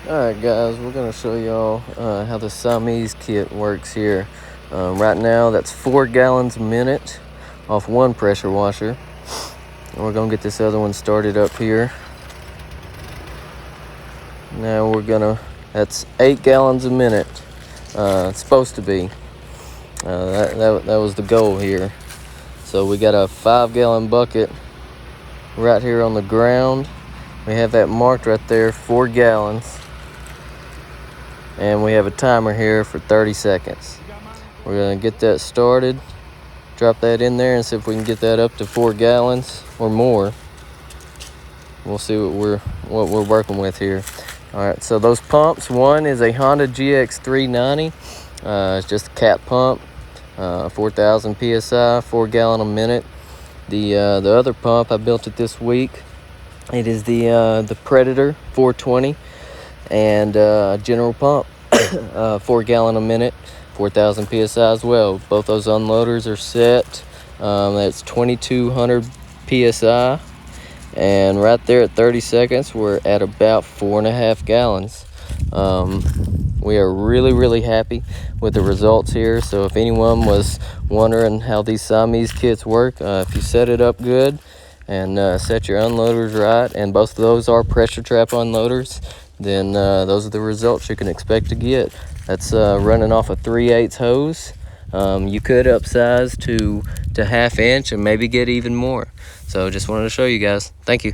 Alright guys, we're going to show y'all how the Siamese kit works here. Right now that's 4 gallons a minute off one pressure washer. And we're going to get this other one started up here. Now that's 8 gallons a minute. It's supposed to be. That was the goal here. So we got a 5-gallon bucket right here on the ground. We have that marked right there, 4 gallons. And we have a timer here for 30 seconds. We're gonna get that started, drop that in there and see if we can get that up to 4 gallons or more. We'll see what we're working with here. All right, so those pumps, one is a Honda GX390. It's just a cat pump, 4,000 PSI, 4 gallon a minute. The other pump, I built it this week. It is the Predator 420 and general pump, 4 gallon a minute, 4,000 PSI as well. Both those unloaders are set. That's 2,200 PSI. And right there at 30 seconds, we're at about 4.5 gallons. We are really happy with the results here. So if anyone was wondering how these Siamese kits work, if you set it up good and set your unloaders right, and both of those are pressure trap unloaders, then those are the results you can expect to get. That's running off a 3/8 hose. You could upsize to 1/2 inch and maybe get even more. So just wanted to show you guys. Thank you.